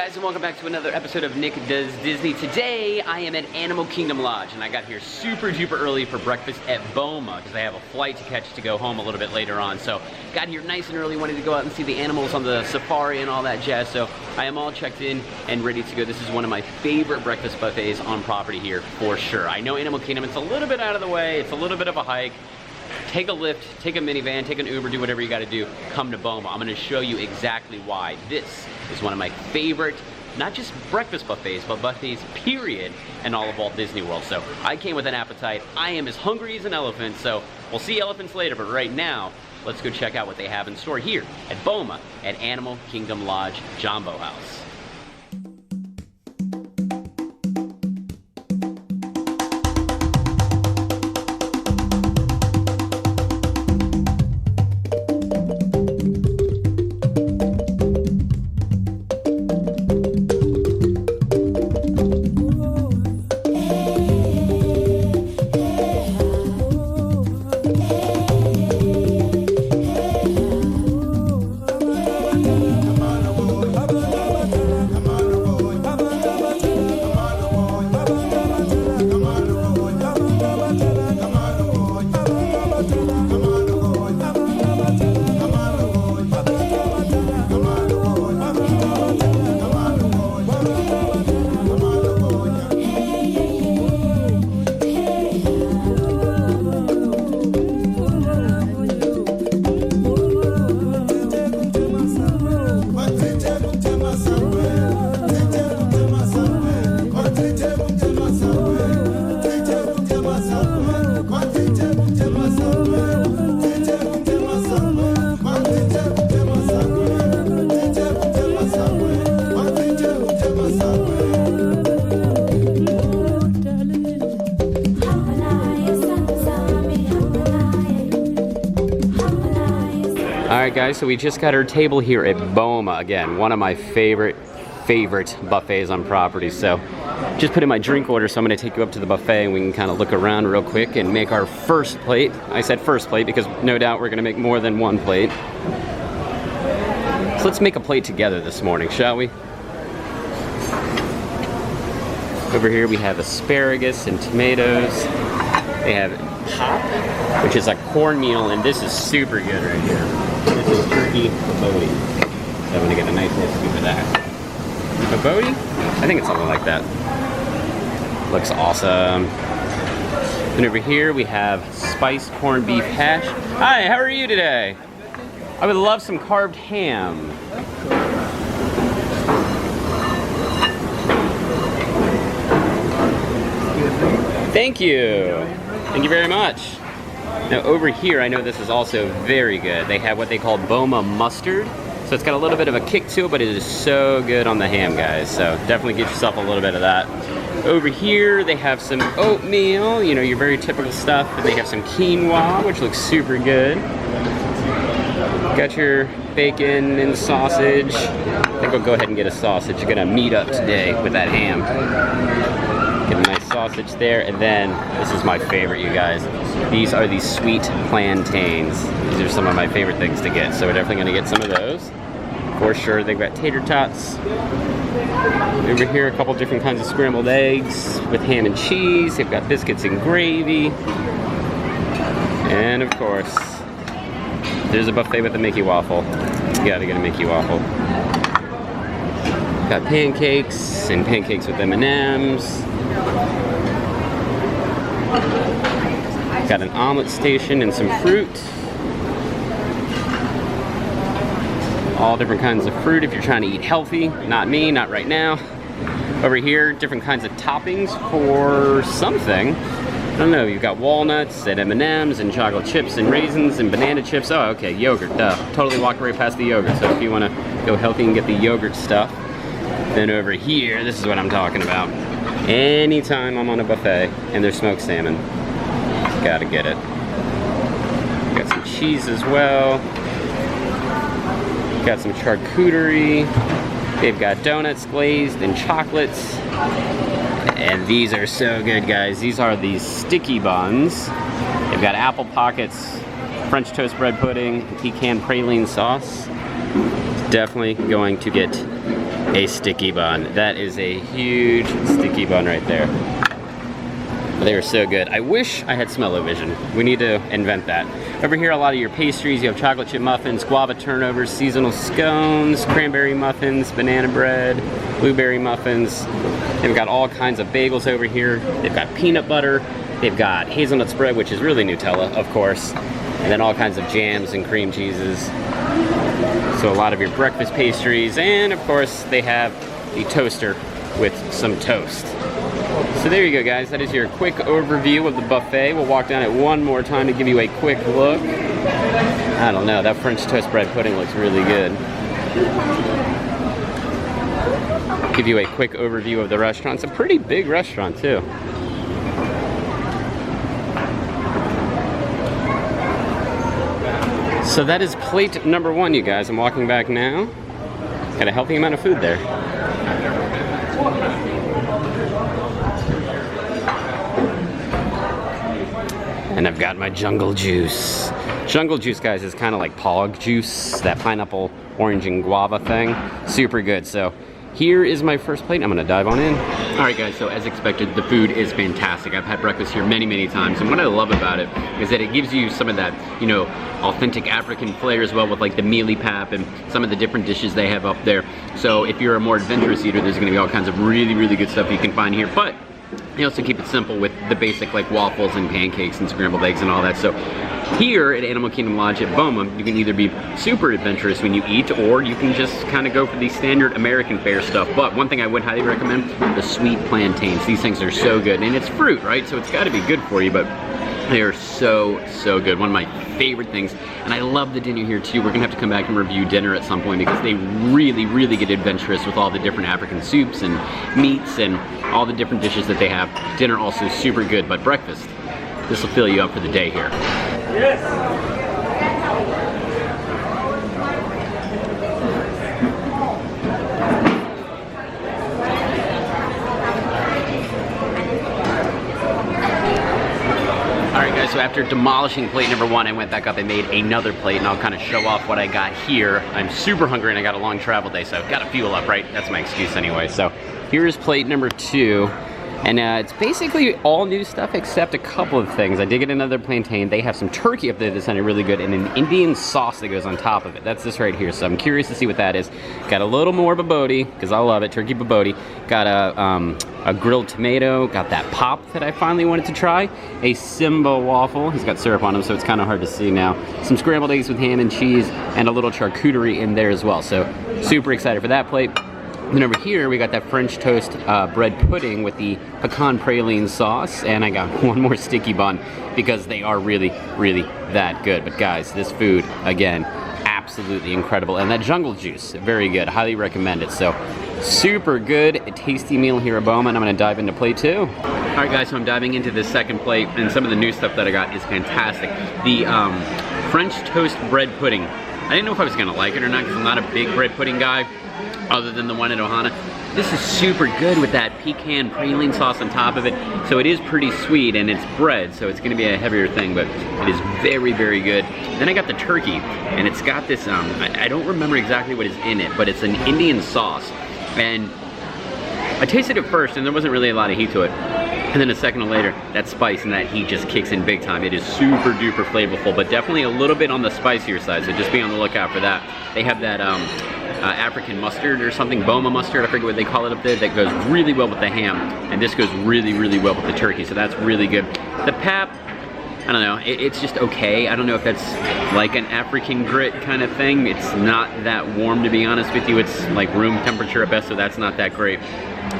guys, and welcome back to another episode of Nick Does Disney. Today, I am at Animal Kingdom Lodge, and I got here super duper early for breakfast at Boma, because I have a flight to catch to go home a little bit later on. So, got here nice and early, wanted to go out and see the animals on the safari and all that jazz. So, I am all checked in and ready to go. This is one of my favorite breakfast buffets on property here, for sure. I know Animal Kingdom, it's a little bit out of the way, it's a little bit of a hike. Take a Lyft, take a minivan, take an Uber, do whatever you gotta do, come to Boma. I'm gonna show you exactly why this is one of my favorite, not just breakfast buffets, but buffets, period, in all of Walt Disney World. So I came with an appetite. I am as hungry as an elephant, so we'll see elephants later, but right now, let's go check out what they have in store here at Boma at Animal Kingdom Lodge, Jambo House. Alright guys, so we just got our table here at Boma. Again, one of my favorite buffets on property. So just put in my drink order, so I'm going to take you up to the buffet and we can kind of look around real quick and make our first plate. I said first plate because no doubt we're going to make more than one plate. So let's make a plate together this morning, shall we? Over here we have asparagus and tomatoes. They have hop, which is like cornmeal, and this is super good right here. This is turkey babodi. So I'm gonna get a nice little scoop of that. Babodi? I think it's something like that. Looks awesome. And over here we have spiced corned beef hash. Hi, how are you today? I would love some carved ham. Thank you. Thank you very much. Now over here, I know this is also very good. They have what they call Boma mustard. So it's got a little bit of a kick to it, but it is so good on the ham, guys. So definitely get yourself a little bit of that. Over here, they have some oatmeal, you know, your very typical stuff. And they have some quinoa, which looks super good. Got your bacon and sausage. I think we'll go ahead and get a sausage. You're gonna meet up today with that ham. Get a nice sausage there, and then this is my favorite, you guys. These are the sweet plantains. These are some of my favorite things to get, so we're definitely gonna get some of those. For sure, they've got tater tots. Over here, a couple different kinds of scrambled eggs with ham and cheese. They've got biscuits and gravy. And of course, there's a buffet with a Mickey waffle. You gotta get a Mickey waffle. Got pancakes and pancakes with M&Ms. Got an omelet station and some fruit. All different kinds of fruit if you're trying to eat healthy. Not me, not right now. Over here, different kinds of toppings for something. I don't know, you've got walnuts and M&Ms and chocolate chips and raisins and banana chips. Oh, okay, yogurt, duh. Totally walked right past the yogurt. So if you want to go healthy and get the yogurt stuff. Then over here, this is what I'm talking about. Anytime I'm on a buffet and there's smoked salmon, gotta get it. Got some cheese as well. Got some charcuterie. They've got donuts glazed and chocolates. And these are so good, guys. These are these sticky buns. They've got apple pockets, French toast bread pudding, pecan praline sauce. Definitely going to get a sticky bun. That is a huge sticky bun right there. They are so good. I wish I had smell-o-vision. We need to invent that. Over here, a lot of your pastries. You have chocolate chip muffins, guava turnovers, seasonal scones, cranberry muffins, banana bread, blueberry muffins. They've got all kinds of bagels over here. They've got peanut butter. They've got hazelnut spread, which is really Nutella, of course. And then all kinds of jams and cream cheeses. So a lot of your breakfast pastries. And of course, they have the toaster with some toast. So there you go, guys. That is your quick overview of the buffet. We'll walk down it one more time to give you a quick look. I don't know, that French toast bread pudding looks really good. Give you a quick overview of the restaurant. It's a pretty big restaurant, too. So that is plate number 1, you guys. I'm walking back now. Got a healthy amount of food there. And I've got my jungle juice. Jungle juice, guys, is kind of like pog juice, that pineapple, orange, and guava thing. Super good. So here is my first plate. I'm gonna dive on in. All right, guys, so as expected, the food is fantastic. I've had breakfast here many, many times, and what I love about it is that it gives you some of that, you know, authentic African flair as well, with like the mealy pap and some of the different dishes they have up there. So if you're a more adventurous eater, there's gonna be all kinds of really, really good stuff you can find here. But you also keep it simple with the basic like waffles and pancakes and scrambled eggs and all that. So here at Animal Kingdom Lodge at Boma, you can either be super adventurous when you eat, or you can just kind of go for the standard American fare stuff. But one thing I would highly recommend, the sweet plantains. These things are so good, and it's fruit, right? So it's got to be good for you, but they are so, so good. One of my favorite things. And I love the dinner here too. We're gonna have to come back and review dinner at some point, because they really, really get adventurous with all the different African soups and meats and all the different dishes that they have. Dinner also super good, but breakfast, this will fill you up for the day here. Yes. So after demolishing plate number 1, I went back up and made another plate, and I'll kind of show off what I got here. I'm super hungry and I got a long travel day, so I've got to fuel up, right? That's my excuse anyway. So here's plate number 2. And it's basically all new stuff except a couple of things. I did get another plantain. They have some turkey up there that sounded really good, and an Indian sauce that goes on top of it. That's this right here, so I'm curious to see what that is. Got a little more babodi, because I love it, turkey babodi. Got a grilled tomato, got that pop that I finally wanted to try. A Simba waffle, he's got syrup on him, so it's kind of hard to see now. Some scrambled eggs with ham and cheese, and a little charcuterie in there as well. So super excited for that plate. Then over here, we got that French toast bread pudding with the pecan praline sauce, and I got one more sticky bun because they are really, really that good. But guys, this food, again, absolutely incredible. And that jungle juice, very good. Highly recommend it. So super good, a tasty meal here at Boma, and I'm gonna dive into plate 2. All right, guys, so I'm diving into this second plate, and some of the new stuff that I got is fantastic. The French toast bread pudding. I didn't know if I was gonna like it or not, because I'm not a big bread pudding guy, other than the one at Ohana. This is super good with that pecan praline sauce on top of it. So it is pretty sweet, and it's bread, so it's gonna be a heavier thing, but it is very, very good. Then I got the turkey, and it's got this, I don't remember exactly what is in it, but it's an Indian sauce. And I tasted it first, and there wasn't really a lot of heat to it. And then a second later, that spice and that heat just kicks in big time. It is super duper flavorful, but definitely a little bit on the spicier side, so just be on the lookout for that. They have that African mustard or something, Boma mustard, I forget what they call it up there, that goes really well with the ham, and this goes really, really well with the turkey, so that's really good. The pap, I don't know, it's just okay. I don't know if that's like an African grit kind of thing. It's not that warm, to be honest with you. It's like room temperature at best, so that's not that great.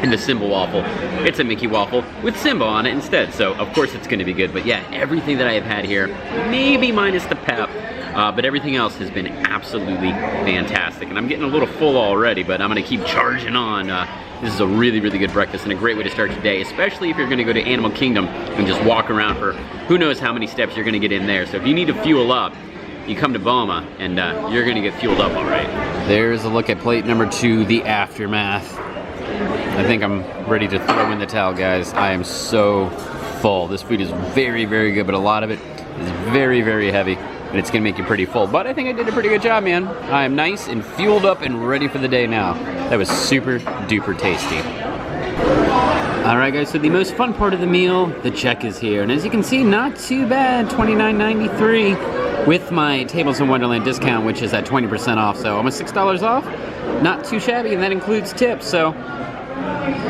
And the Simba waffle, it's a Mickey waffle with Simba on it instead, so of course it's gonna be good. But yeah, everything that I have had here, maybe minus the pap, but everything else has been absolutely fantastic. And I'm getting a little full already, but I'm gonna keep charging on. This is a really, really good breakfast and a great way to start your day, especially if you're gonna go to Animal Kingdom and just walk around for who knows how many steps you're gonna get in there. So if you need to fuel up, you come to Boma and you're gonna get fueled up all right. There's a look at plate number 2, the aftermath. I think I'm ready to throw in the towel, guys. I am so full. This food is very, very good, but a lot of it is very, very heavy. and it's gonna make you pretty full. But I think I did a pretty good job, man. I am nice and fueled up and ready for the day now. That was super duper tasty. All right, guys, so the most fun part of the meal, the check is here. And as you can see, not too bad, $29.93 with my Tables in Wonderland discount, which is at 20% off, so almost $6 off. Not too shabby, and that includes tips, so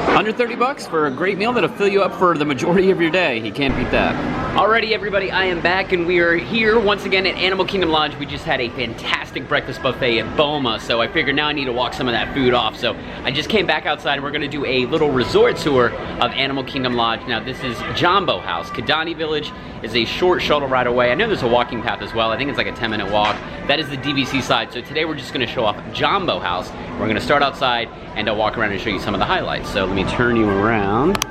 under 30 bucks for a great meal that'll fill you up for the majority of your day. You can't beat that. Alrighty, everybody, I am back, and we are here once again at Animal Kingdom Lodge. We just had a fantastic breakfast buffet at Boma, so I figured now I need to walk some of that food off. So I just came back outside, and we're gonna do a little resort tour of Animal Kingdom Lodge. Now, this is Jambo House. Kidani Village is a short shuttle ride away. I know there's a walking path as well. I think it's like a 10-minute walk. That is the DVC side. So today we're just gonna show off Jambo House. We're gonna start outside and I'll walk around and show you some of the highlights. So let me turn you around.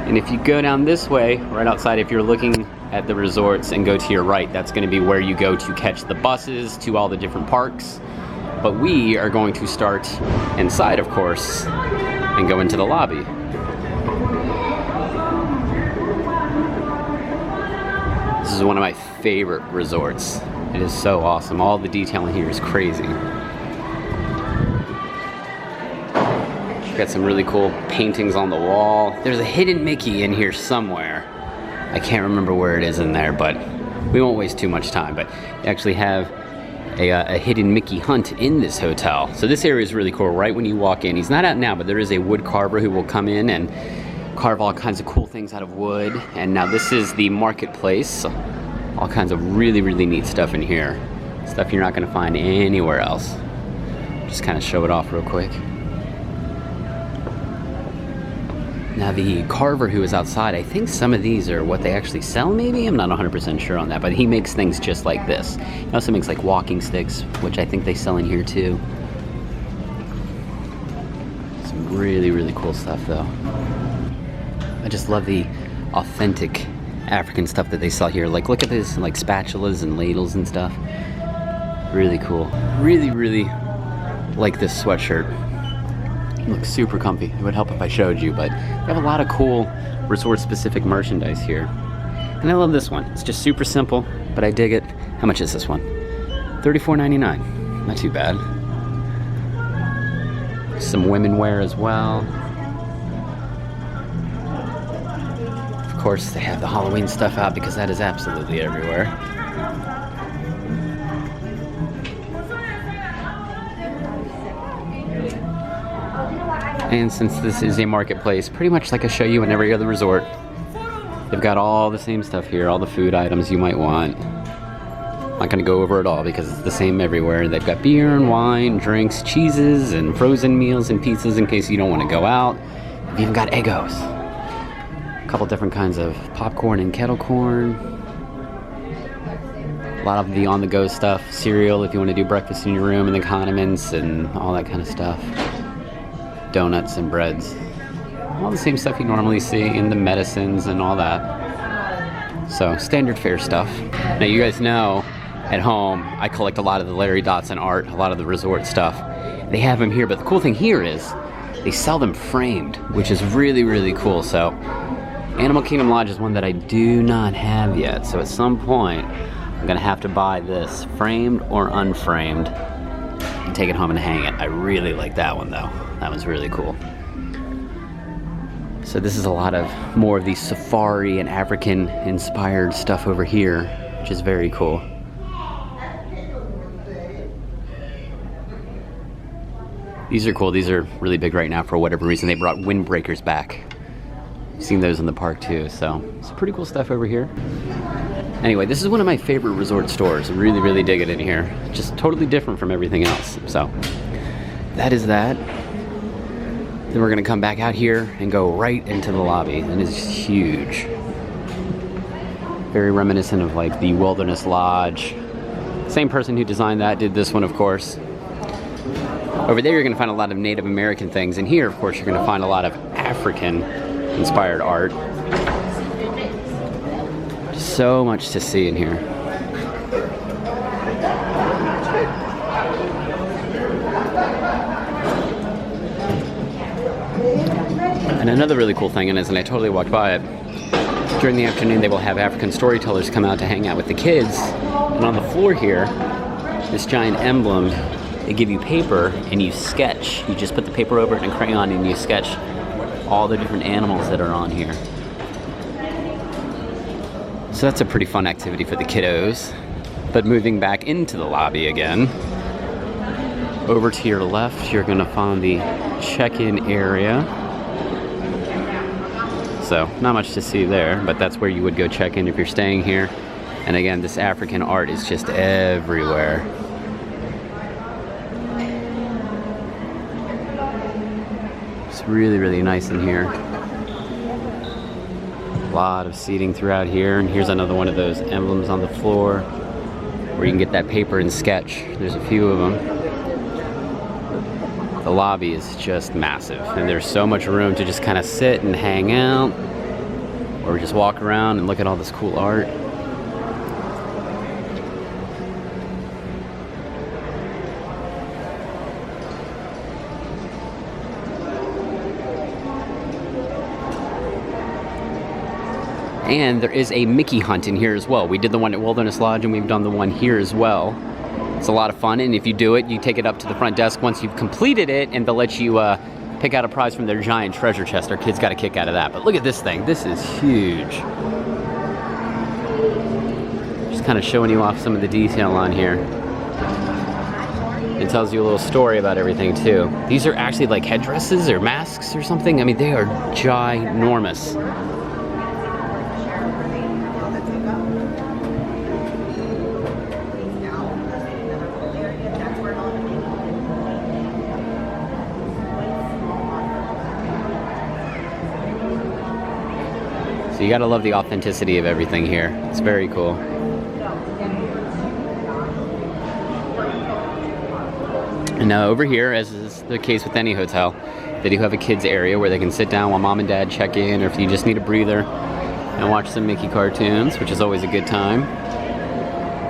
And if you go down this way, right outside, if you're looking at the resorts and go to your right, that's gonna be where you go to catch the buses to all the different parks. But we are going to start inside, of course, and go into the lobby. This is one of my favorite resorts. It is so awesome. All the detailing here is crazy. Got some really cool paintings on the wall. There's a hidden Mickey in here somewhere. I can't remember where it is in there, but we won't waste too much time. But you actually have a hidden Mickey hunt in this hotel. So this area is really cool. Right when you walk in, he's not out now, but there is a wood carver who will come in and carve all kinds of cool things out of wood. And now this is the marketplace. All kinds of really, really neat stuff in here. Stuff you're not gonna find anywhere else. Just kind of show it off real quick. Now the carver who is outside, I think some of these are what they actually sell maybe? I'm not 100% sure on that, but he makes things just like this. He also makes like walking sticks, which I think they sell in here too. Some really, really cool stuff though. I just love the authentic African stuff that they sell here. Like look at this, like spatulas and ladles and stuff. Really cool. Really, really like this sweatshirt. It looks super comfy. It would help if I showed you, but they have a lot of cool resort-specific merchandise here. And I love this one. It's just super simple, but I dig it. How much is this one? $34.99. Not too bad. Some women wear as well. Of course, they have the Halloween stuff out because that is absolutely everywhere. And since this is a marketplace, pretty much like I show you in every other resort, they've got all the same stuff here, all the food items you might want. I'm not gonna go over it all because it's the same everywhere. They've got beer and wine, drinks, cheeses, and frozen meals and pizzas in case you don't want to go out. They've even got Eggos. A couple different kinds of popcorn and kettle corn. A lot of the on-the-go stuff, cereal if you want to do breakfast in your room, and the condiments and all that kind of stuff. Donuts and breads. All the same stuff you normally see in the medicines and all that. So, standard fare stuff. Now you guys know, at home, I collect a lot of the Larry Dotson art, a lot of the resort stuff. They have them here, but the cool thing here is they sell them framed, which is really, really cool. So, Animal Kingdom Lodge is one that I do not have yet. So at some point, I'm gonna have to buy this, framed or unframed, and take it home and hang it. I really like that one though. That was really cool. So this is a lot of more of the safari and African inspired stuff over here, which is very cool. These are cool. These are really big right now for whatever reason. They brought windbreakers back. I've seen those in the park too, so it's pretty cool stuff over here. Anyway, this is one of my favorite resort stores. I really, really dig it in here. Just totally different from everything else. So that is that. Then we're gonna come back out here and go right into the lobby, and it's huge. Very reminiscent of like the Wilderness Lodge. Same person who designed that did this one, of course. Over there you're gonna find a lot of Native American things, and here, of course, you're gonna find a lot of African inspired art. So much to see in here. And another really cool thing, and I totally walked by it, During the afternoon, they will have African storytellers come out to hang out with the kids. And on the floor here, this giant emblem, they give you paper and you sketch. You just put the paper over it and a crayon and you sketch all the different animals that are on here. So that's a pretty fun activity for the kiddos. But moving back into the lobby again, over to your left, you're gonna find the check-in area. So not much to see there, but that's where you would go check in if you're staying here. And again, this African art is just everywhere. It's really, really nice in here. A lot of seating throughout here. And here's another one of those emblems on the floor where you can get that paper and sketch. There's a few of them. The lobby is just massive, and there's so much room to just kind of sit and hang out, or just walk around and look at all this cool art. And there is a Mickey hunt in here as well. We did the one at Wilderness Lodge, and we've done the one here as well. It's a lot of fun, and if you do it, you take it up to the front desk once you've completed it, and they'll let you pick out a prize from their giant treasure chest. Our kids got a kick out of that. But look at this thing. This is huge. Just kind of showing you off some of the detail on here. It tells you a little story about everything, too. These are actually like headdresses or masks or something. I mean, they are ginormous. So you gotta love the authenticity of everything here. It's very cool. And now over here, as is the case with any hotel, they do have a kids area where they can sit down while mom and dad check in, or if you just need a breather and watch some Mickey cartoons, which is always a good time.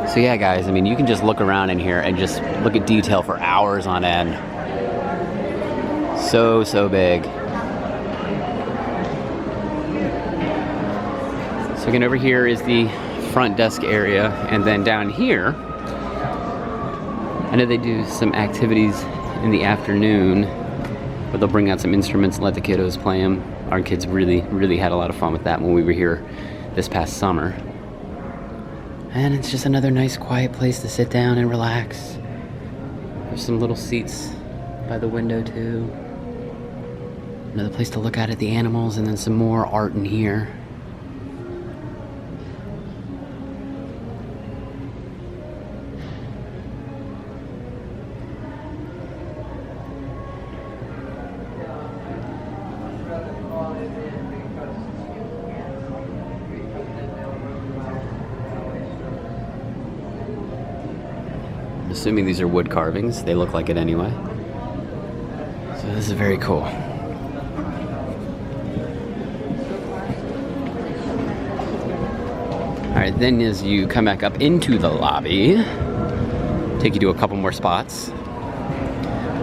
So yeah, guys, I mean, you can just look around in here and just look at detail for hours on end. So, so big. So again, over here is the front desk area, and then down here, I know they do some activities in the afternoon where they'll bring out some instruments and let the kiddos play them. Our kids really, really had a lot of fun with that when we were here this past summer. And it's just another nice quiet place to sit down and relax. There's some little seats by the window too. Another place to look out at the animals, and then some more art in here. Assuming these are wood carvings, they look like it anyway. So this is very cool. Alright, then as you come back up into the lobby, take you to a couple more spots.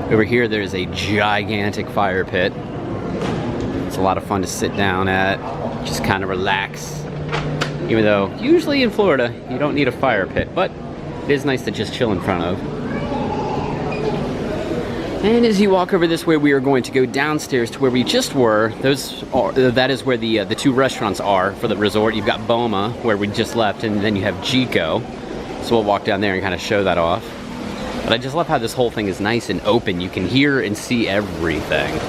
Over here there's a gigantic fire pit. It's a lot of fun to sit down at, just kind of relax. Even though usually in Florida you don't need a fire pit, but it is nice to just chill in front of. And as you walk over this way, we are going to go downstairs to where we just were. That is where the two restaurants are for the resort. You've got Boma, where we just left, and then you have Jiko. So we'll walk down there and kind of show that off. But I just love how this whole thing is nice and open. You can hear and see everything.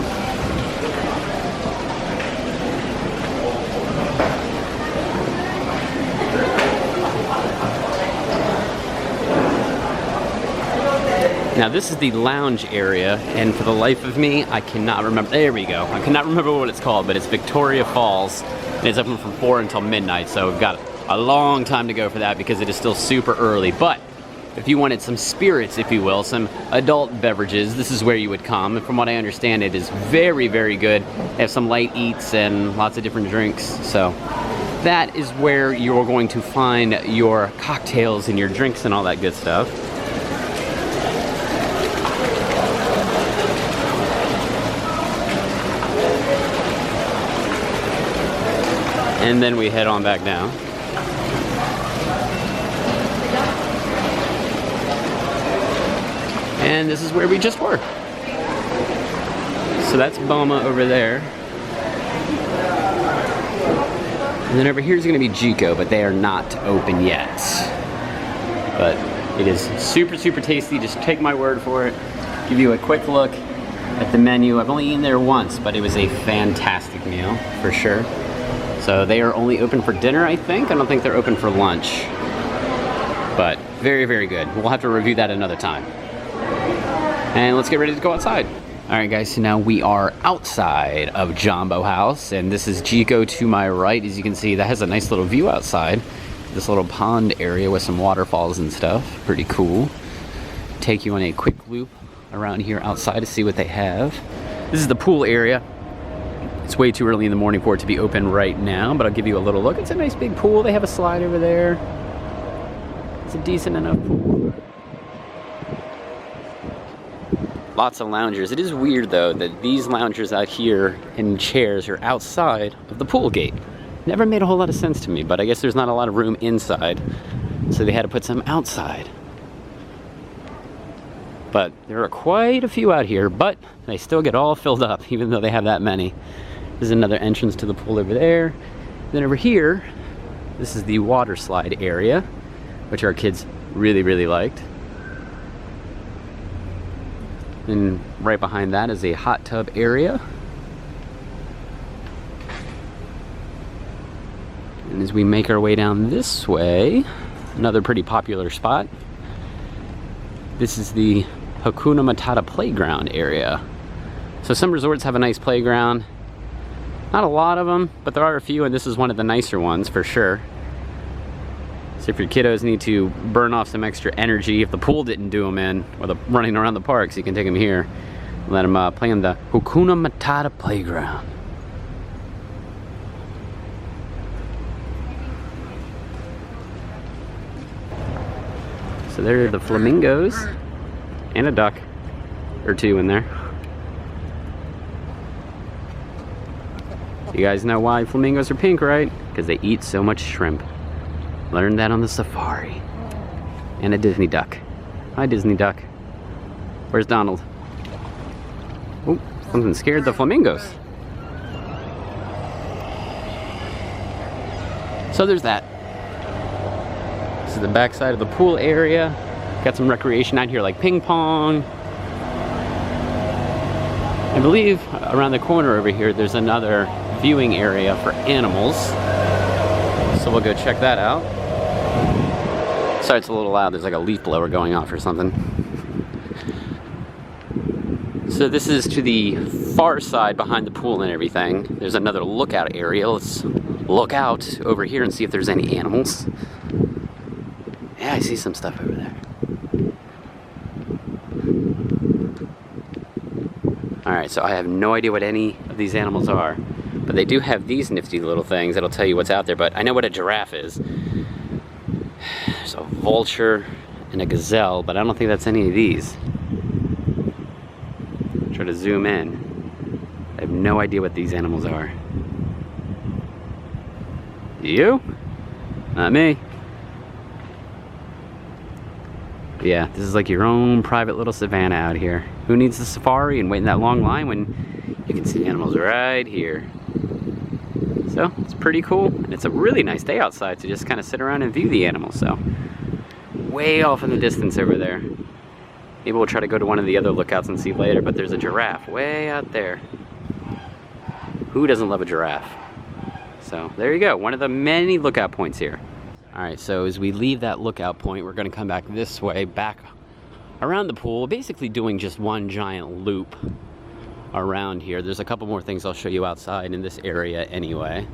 Now this is the lounge area, and for the life of me, I cannot remember. There we go. I cannot remember what it's called, but it's Victoria Falls, and it's open from 4 until midnight, so we've got a long time to go for that because it is still super early. But if you wanted some spirits, if you will, some adult beverages, this is where you would come. And from what I understand, it is very, very good. They have some light eats and lots of different drinks, so that is where you're going to find your cocktails and your drinks and all that good stuff. And then we head on back down. And this is where we just were. So that's Boma over there. And then over here is going to be Jiko, but they are not open yet. But it is super, super tasty. Just take my word for it. Give you a quick look at the menu. I've only eaten there once, but it was a fantastic meal for sure. So they are only open for dinner, I think. I don't think they're open for lunch. But very, very good. We'll have to review that another time. And let's get ready to go outside. All right, guys, so now we are outside of Jambo House, and this is Jiko to my right. As you can see, that has a nice little view outside. This little pond area with some waterfalls and stuff. Pretty cool. Take you on a quick loop around here outside to see what they have. This is the pool area. It's way too early in the morning for it to be open right now, but I'll give you a little look. It's a nice big pool. They have a slide over there. It's a decent enough pool. Lots of loungers. It is weird though that these loungers out here in chairs are outside of the pool gate. Never made a whole lot of sense to me, but I guess there's not a lot of room inside, so they had to put some outside. But there are quite a few out here, but they still get all filled up even though they have that many. There's another entrance to the pool over there. Then over here, this is the water slide area, which our kids really, really liked. And right behind that is a hot tub area. And as we make our way down this way, another pretty popular spot. This is the Hakuna Matata playground area. So some resorts have a nice playground. Not a lot of them, but there are a few, and this is one of the nicer ones for sure. So if your kiddos need to burn off some extra energy, if the pool didn't do them in, or the running around the parks, you can take them here and let them play on the Hakuna Matata playground. So there are the flamingos and a duck or two in there. You guys know why flamingos are pink, right? Because they eat so much shrimp. Learned that on the safari. And a Disney duck. Hi, Disney duck. Where's Donald? Oh, something scared the flamingos. So there's that. This is the back side of the pool area. Got some recreation out here like ping pong. I believe around the corner over here there's another viewing area for animals. So we'll go check that out. Sorry, it's a little loud. There's like a leaf blower going off or something. So this is to the far side behind the pool and everything. There's another lookout area. Let's look out over here and see if there's any animals. Yeah, I see some stuff over there. Alright, so I have no idea what any of these animals are. But they do have these nifty little things that'll tell you what's out there. But I know what a giraffe is. There's a vulture and a gazelle, but I don't think that's any of these. Try to zoom in. I have no idea what these animals are. You? Not me. Yeah, this is like your own private little savannah out here. Who needs the safari and wait in that long line when you can see animals right here? So it's pretty cool, and it's a really nice day outside to just kind of sit around and view the animals. So way off in the distance over there. Maybe we'll try to go to one of the other lookouts and see later, but there's a giraffe way out there. Who doesn't love a giraffe? So there you go, one of the many lookout points here. All right, so as we leave that lookout point, we're gonna come back this way, back around the pool, basically doing just one giant loop around here. There's a couple more things I'll show you outside in this area anyway.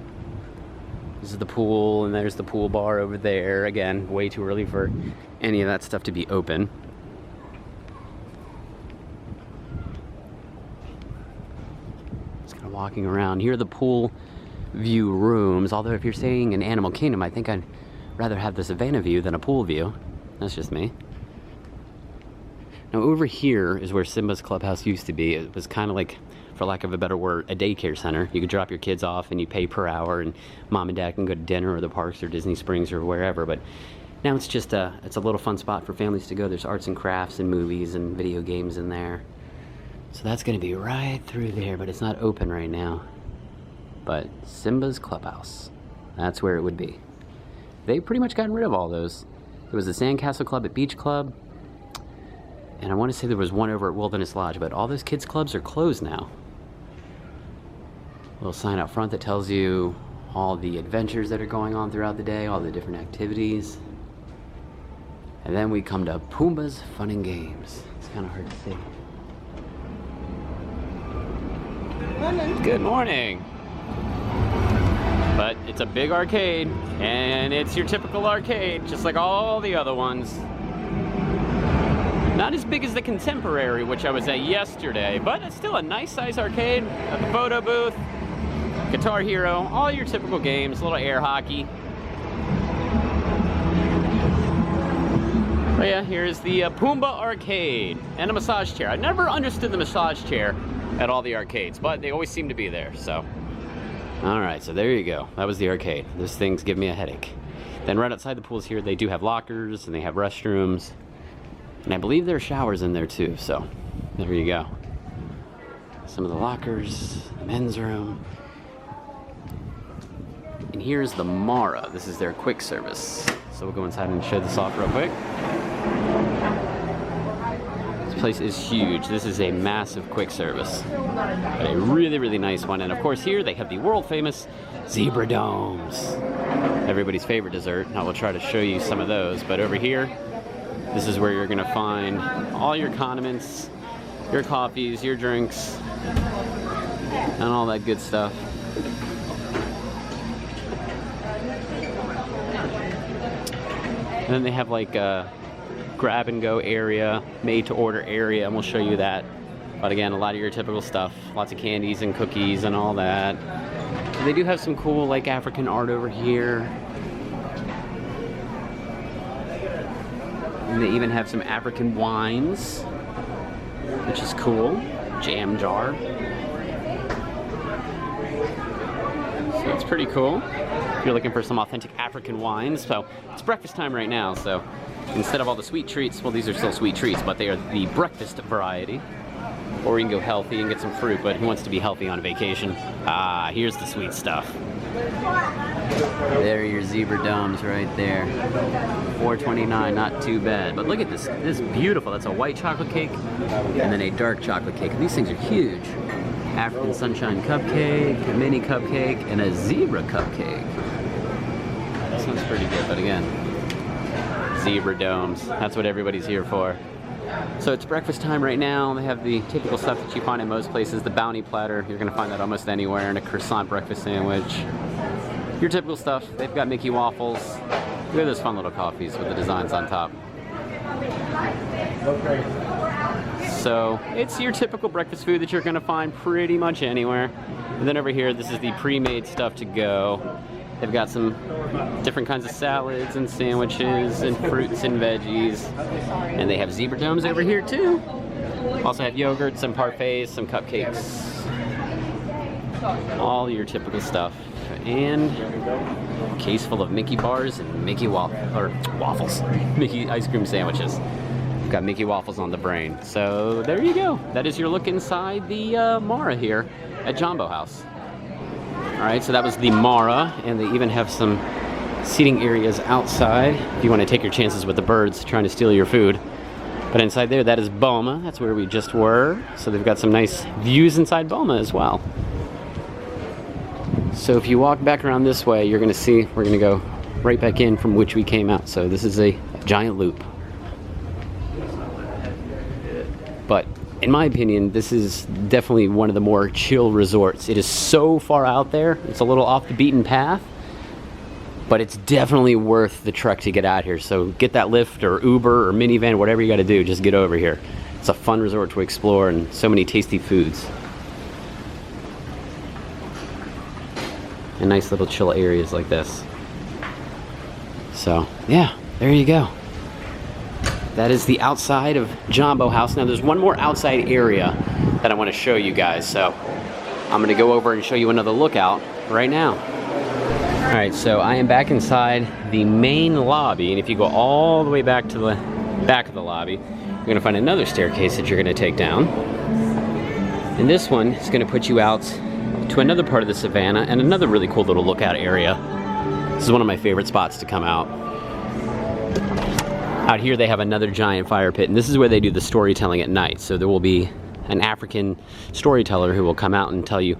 This is the pool, and there's the pool bar over there. Again, way too early for any of that stuff to be open. Just kind of walking around. Here are the pool view rooms, although if you're staying in Animal Kingdom, I think I'd rather have the Savannah view than a pool view. That's just me. Now over here is where Simba's clubhouse used to be. It was kind of like for lack of a better word, a daycare center. You could drop your kids off and you pay per hour, and mom and dad can go to dinner or the parks or Disney Springs or wherever. But now it's just it's a little fun spot for families to go. There's arts and crafts and movies and video games in there. So that's going to be right through there, but it's not open right now. But Simba's Clubhouse, that's where it would be. They've pretty much gotten rid of all those. There was the Sandcastle Club at Beach Club, and I want to say there was one over at Wilderness Lodge, but all those kids' clubs are closed now. A little sign out front that tells you all the adventures that are going on throughout the day, all the different activities. And then we come to Pumbaa's Fun and Games. It's kind of hard to see. Good morning. But it's a big arcade, and it's your typical arcade, just like all the other ones. Not as big as the Contemporary, which I was at yesterday, but it's still a nice size arcade. Got the photo booth, Guitar Hero, all your typical games, a little air hockey. But yeah, here's the Pumbaa Arcade and a massage chair. I never understood the massage chair at all the arcades, but they always seem to be there, so. All right, so there you go. That was the arcade. Those things give me a headache. Then right outside the pools here, they do have lockers and they have restrooms. And I believe there are showers in there too, so there you go. Some of the lockers, the men's room. And here's the Mara. This is their quick service. So we'll go inside and show this off real quick. This place is huge. This is a massive quick service. But a really, really nice one. And of course here they have the world famous Zebra Domes. Everybody's favorite dessert. I will try to show you some of those. But over here, this is where you're gonna find all your condiments, your coffees, your drinks, and all that good stuff. And then they have like a grab and go area, made to order area, and we'll show you that. But again, a lot of your typical stuff, lots of candies and cookies and all that. And they do have some cool like African art over here. And they even have some African wines, which is cool. Jam jar. So it's pretty cool if you're looking for some authentic African wines. So it's breakfast time right now, so instead of all the sweet treats, well, these are still sweet treats, but they are the breakfast variety. Or you can go healthy and get some fruit, but who wants to be healthy on vacation? Ah, here's the sweet stuff. There are your Zebra Domes right there. $4.29, not too bad. But look at this. This is beautiful. That's a white chocolate cake and then a dark chocolate cake. These things are huge. African Sunshine Cupcake, a mini cupcake, and a zebra cupcake. That sounds pretty good, but again, Zebra Domes. That's what everybody's here for. So it's breakfast time right now. They have the typical stuff that you find in most places. The bounty platter, you're gonna find that almost anywhere, and a croissant breakfast sandwich. Your typical stuff. They've got Mickey waffles. Look at those fun little coffees with the designs on top. So it's your typical breakfast food that you're gonna find pretty much anywhere. And then over here, this is the pre-made stuff to go. They've got some different kinds of salads and sandwiches and fruits and veggies. And they have Zebra Domes over here too. Also have yogurt, some parfaits, some cupcakes. All your typical stuff. And a case full of Mickey bars and Mickey waffles. Mickey ice cream sandwiches. We've got Mickey waffles on the brain. So there you go. That is your look inside the Mara here at Jambo House. Alright, so that was the Mara, and they even have some seating areas outside if you want to take your chances with the birds trying to steal your food. But inside there, that is Boma. That's where we just were. So they've got some nice views inside Boma as well. So if you walk back around this way, you're going to see we're going to go right back in from which we came out. So this is a giant loop. But in my opinion, this is definitely one of the more chill resorts. It is so far out there. It's a little off the beaten path, but it's definitely worth the trek to get out here. So get that Lyft or Uber or minivan, whatever you got to do, just get over here. It's a fun resort to explore and so many tasty foods. And nice little chill areas like this. So, yeah, there you go. That is the outside of Jambo House. Now there's one more outside area that I want to show you guys. So I'm going to go over and show you another lookout right now. All right, so I am back inside the main lobby, and if you go all the way back to the back of the lobby, you're going to find another staircase that you're going to take down. And this one is going to put you out to another part of the savannah and another really cool little lookout area. This is one of my favorite spots to come out. Out here they have another giant fire pit, and this is where they do the storytelling at night. So there will be an African storyteller who will come out and tell you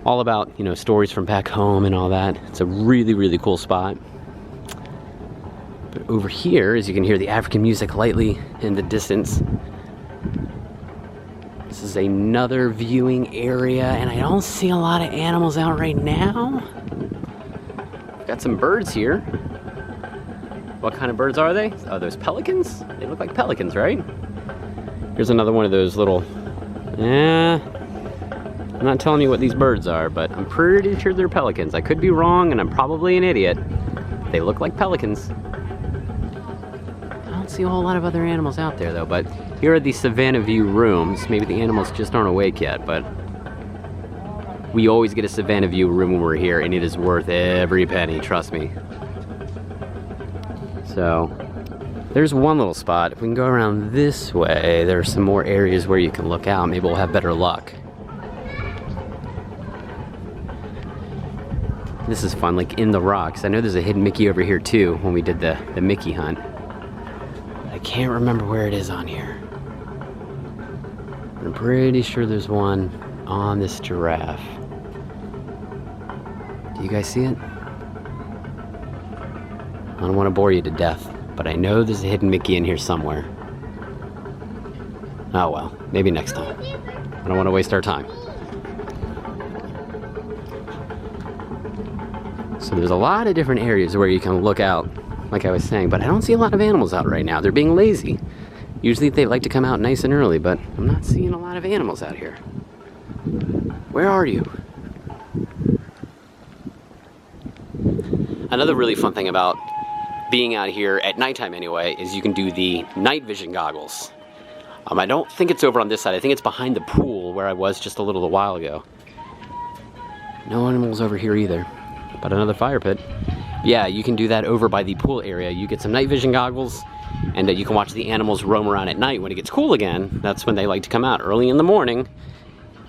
all about, you know, stories from back home and all that. It's a really, really cool spot. But over here, as you can hear the African music lightly in the distance, this is another viewing area, and I don't see a lot of animals out right now. We've got some birds here. What kind of birds are they? Oh, those pelicans? They look like pelicans, right? Here's another one of those little, I'm not telling you what these birds are, but I'm pretty sure they're pelicans. I could be wrong, and I'm probably an idiot. They look like pelicans. I don't see a whole lot of other animals out there, though, but here are the Savannah View rooms. Maybe the animals just aren't awake yet, but we always get a Savannah View room when we're here, and it is worth every penny, trust me. So, there's one little spot. If we can go around this way, there are some more areas where you can look out. Maybe we'll have better luck. This is fun, like in the rocks. I know there's a hidden Mickey over here too when we did the Mickey hunt. I can't remember where it is on here. I'm pretty sure there's one on this giraffe. Do you guys see it? I don't want to bore you to death, but I know there's a hidden Mickey in here somewhere. Oh well, maybe next time. I don't want to waste our time. So there's a lot of different areas where you can look out, like I was saying, but I don't see a lot of animals out right now. They're being lazy. Usually they like to come out nice and early, but I'm not seeing a lot of animals out here. Where are you? Another really fun thing about being out here at nighttime anyway is you can do the night vision goggles. I don't think it's over on this side. I think it's behind the pool where I was just a little while ago. No animals over here either. But another fire pit. Yeah, you can do that over by the pool area. You get some night vision goggles, and you can watch the animals roam around at night. When it gets cool again, that's when they like to come out, early in the morning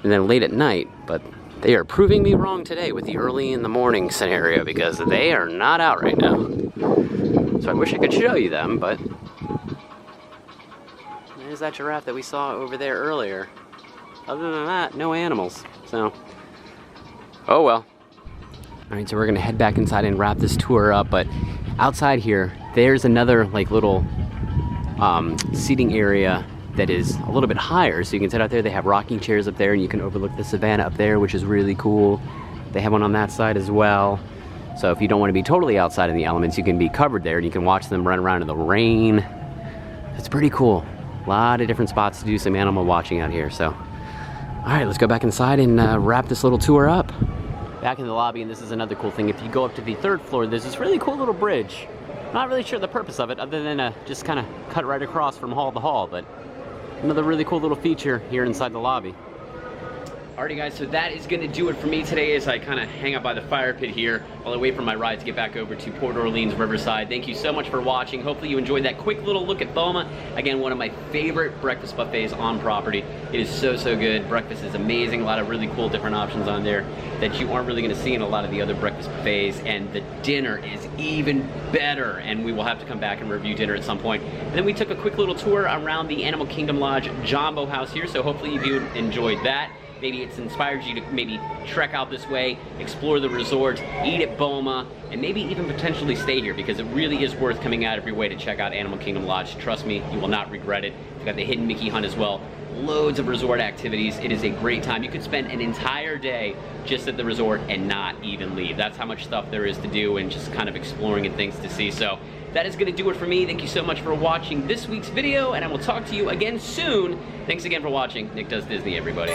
and then late at night. But they are proving me wrong today with the early in the morning scenario, because they are not out right now. So I wish I could show you them, but there's that giraffe that we saw over there earlier. Other than that, no animals. So, oh well. Alright, so we're gonna head back inside and wrap this tour up, but outside here, there's another like little seating area that is a little bit higher, so you can sit out there. They have rocking chairs up there, and you can overlook the savannah up there, which is really cool. They have one on that side as well. So if you don't want to be totally outside in the elements, you can be covered there, and you can watch them run around in the rain. It's pretty cool. A lot of different spots to do some animal watching out here. So, alright, let's go back inside and wrap this little tour up. Back in the lobby, and this is another cool thing. If you go up to the third floor, there's this really cool little bridge. Not really sure the purpose of it, other than just kind of cut right across from hall to hall, but another really cool little feature here inside the lobby. Alrighty guys, so that is going to do it for me today as I kind of hang out by the fire pit here while I wait for my ride to get back over to Port Orleans Riverside. Thank you so much for watching. Hopefully you enjoyed that quick little look at Boma. Again, one of my favorite breakfast buffets on property. It is so, so good. Breakfast is amazing. A lot of really cool different options on there that you aren't really going to see in a lot of the other breakfast buffets. And the dinner is even better. And we will have to come back and review dinner at some point. And then we took a quick little tour around the Animal Kingdom Lodge Jambo House here. So hopefully you enjoyed that. Maybe it's inspired you to maybe trek out this way, explore the resort, eat at Boma, and maybe even potentially stay here, because it really is worth coming out of your way to check out Animal Kingdom Lodge. Trust me, you will not regret it. We've got the Hidden Mickey Hunt as well. Loads of resort activities. It is a great time. You could spend an entire day just at the resort and not even leave. That's how much stuff there is to do and just kind of exploring and things to see. So that is going to do it for me. Thank you so much for watching this week's video, and I will talk to you again soon. Thanks again for watching. Nick Does Disney, everybody.